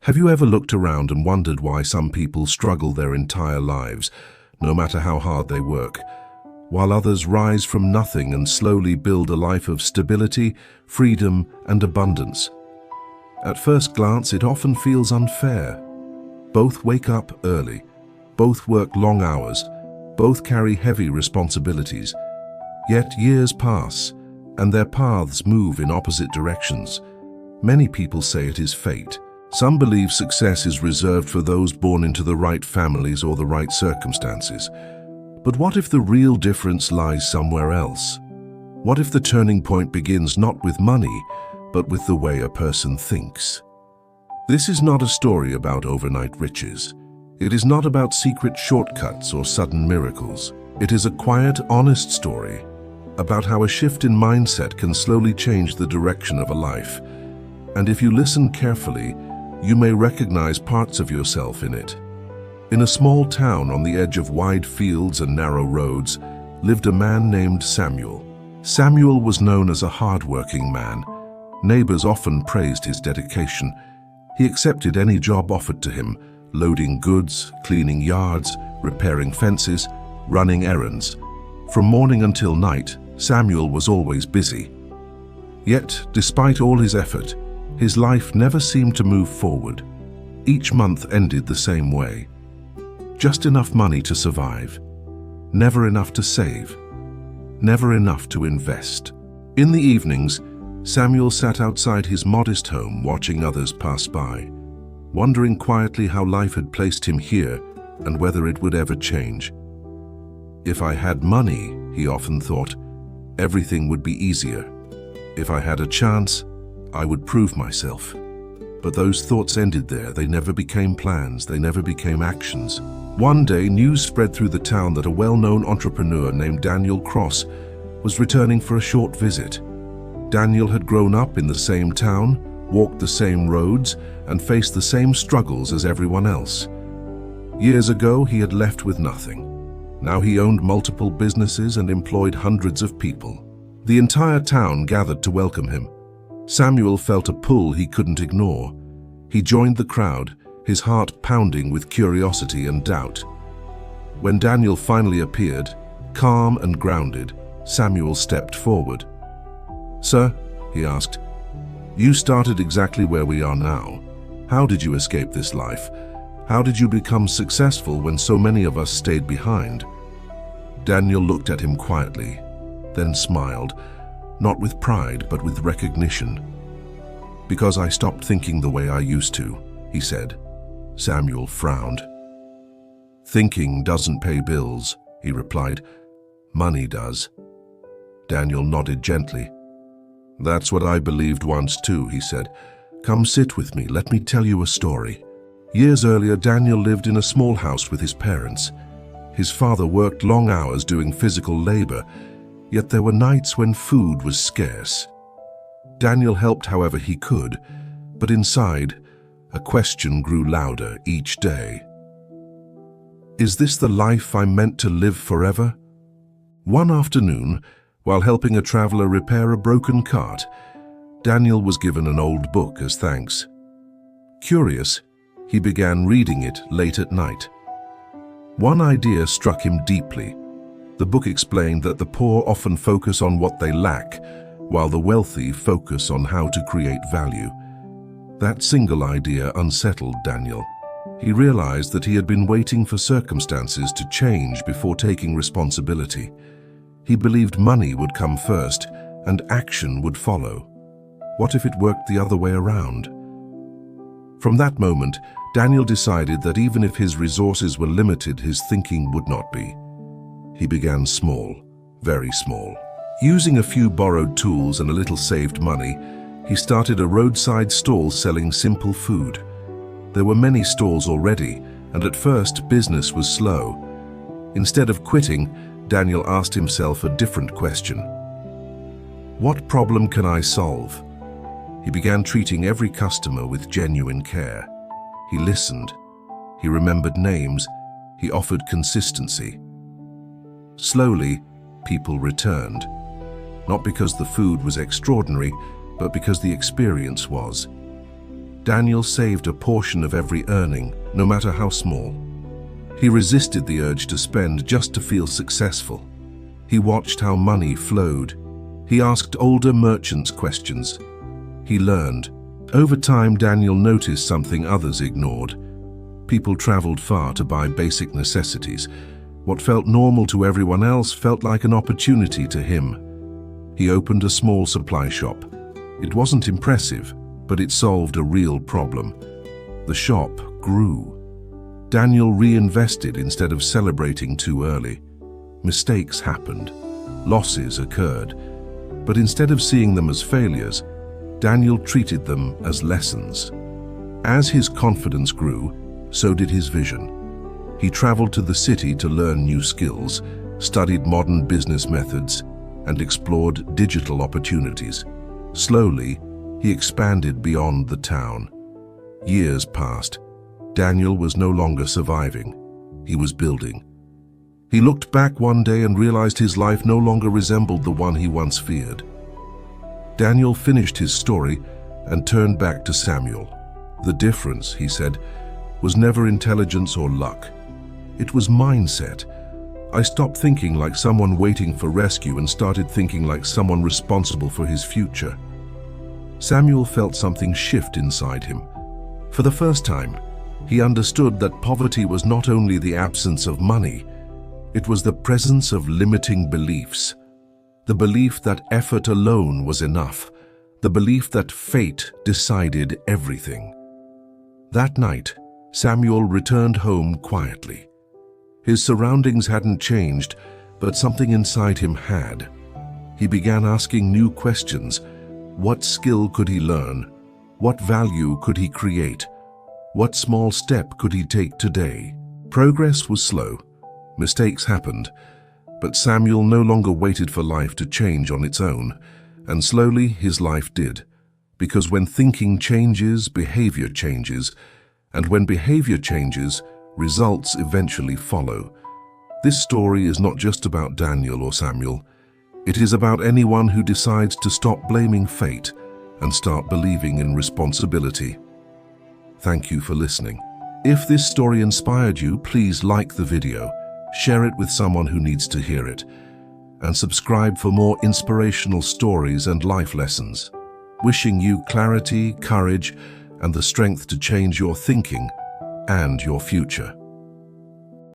Have you ever looked around and wondered why some people struggle their entire lives, no matter how hard they work, while others rise from nothing and slowly build a life of stability, freedom, and abundance? At first glance, it often feels unfair. Both wake up early, both work long hours, both carry heavy responsibilities. Yet years pass, and their paths move in opposite directions. Many people say it is fate. Some believe success is reserved for those born into the right families or the right circumstances. But what if the real difference lies somewhere else? What if the turning point begins not with money, but with the way a person thinks? This is not a story about overnight riches. It is not about secret shortcuts or sudden miracles. It is a quiet, honest story about how a shift in mindset can slowly change the direction of a life. And if you listen carefully, you may recognize parts of yourself in it. In a small town on the edge of wide fields and narrow roads lived a man named Samuel. Samuel was known as a hard-working man. Neighbors often praised his dedication. He accepted any job offered to him, loading goods, cleaning yards, repairing fences, running errands. From morning until night, Samuel was always busy. Yet, despite all his effort, his life never seemed to move forward. Each month ended the same way. Just enough money to survive. Never enough to save. Never enough to invest. In the evenings, Samuel sat outside his modest home watching others pass by, wondering quietly how life had placed him here and whether it would ever change. If I had money, he often thought, everything would be easier. If I had a chance, I would prove myself. But those thoughts ended there. They never became plans. They never became actions. One day, news spread through the town that a well-known entrepreneur named Daniel Cross was returning for a short visit. Daniel had grown up in the same town, walked the same roads, and faced the same struggles as everyone else. Years ago, he had left with nothing. Now he owned multiple businesses and employed hundreds of people. The entire town gathered to welcome him. Samuel felt a pull he couldn't ignore. He joined the crowd, his heart pounding with curiosity and doubt. When Daniel finally appeared, calm and grounded, Samuel stepped forward. "Sir," he asked, "you started exactly where we are now. How did you escape this life? How did you become successful when so many of us stayed behind?" Daniel looked at him quietly, then smiled, not with pride, but with recognition. "Because I stopped thinking the way I used to," he said. Samuel frowned. "Thinking doesn't pay bills," he replied. "Money does." Daniel nodded gently. "That's what I believed once too," he said. "Come sit with me, let me tell you a story." Years earlier, Daniel lived in a small house with his parents. His father worked long hours doing physical labor, yet there were nights when food was scarce. Daniel helped however he could, but inside, a question grew louder each day. Is this the life I'm meant to live forever? One afternoon, while helping a traveler repair a broken cart, Daniel was given an old book as thanks. Curious, he began reading it late at night. One idea struck him deeply. The book explained that the poor often focus on what they lack, while the wealthy focus on how to create value. That single idea unsettled Daniel. He realized that he had been waiting for circumstances to change before taking responsibility. He believed money would come first and action would follow. What if it worked the other way around? From that moment, Daniel decided that even if his resources were limited, his thinking would not be. He began small, very small. Using a few borrowed tools and a little saved money, he started a roadside stall selling simple food. There were many stalls already, and at first business was slow. Instead of quitting, Daniel asked himself a different question. What problem can I solve? He began treating every customer with genuine care. He listened. He remembered names. He offered consistency. Slowly, people returned. Not because the food was extraordinary, but because the experience was. Daniel saved a portion of every earning, no matter how small. He resisted the urge to spend just to feel successful. He watched how money flowed. He asked older merchants questions. He learned. Over time, Daniel noticed something others ignored. People traveled far to buy basic necessities. What felt normal to everyone else felt like an opportunity to him. He opened a small supply shop. It wasn't impressive, but it solved a real problem. The shop grew. Daniel reinvested instead of celebrating too early. Mistakes happened. Losses occurred. But instead of seeing them as failures, Daniel treated them as lessons. As his confidence grew, so did his vision. He traveled to the city to learn new skills, studied modern business methods, and explored digital opportunities. Slowly, he expanded beyond the town. Years passed. Daniel was no longer surviving. He was building. He looked back one day and realized his life no longer resembled the one he once feared. Daniel finished his story and turned back to Samuel. The difference, he said, was never intelligence or luck. It was mindset. I stopped thinking like someone waiting for rescue and started thinking like someone responsible for his future. Samuel felt something shift inside him. For the first time, he understood that poverty was not only the absence of money, it was the presence of limiting beliefs. The belief that effort alone was enough. The belief that fate decided everything. That night, Samuel returned home quietly. His surroundings hadn't changed, but something inside him had. He began asking new questions. What skill could he learn? What value could he create? What small step could he take today? Progress was slow. Mistakes happened. But Samuel no longer waited for life to change on its own, and slowly his life did. Because when thinking changes, behavior changes, and when behavior changes, results eventually follow. This story is not just about Daniel or Samuel. It is about anyone who decides to stop blaming fate and start believing in responsibility. Thank you for listening. If this story inspired you, please like the video, share it with someone who needs to hear it, and subscribe for more inspirational stories and life lessons. Wishing you clarity, courage, and the strength to change your thinking and your future.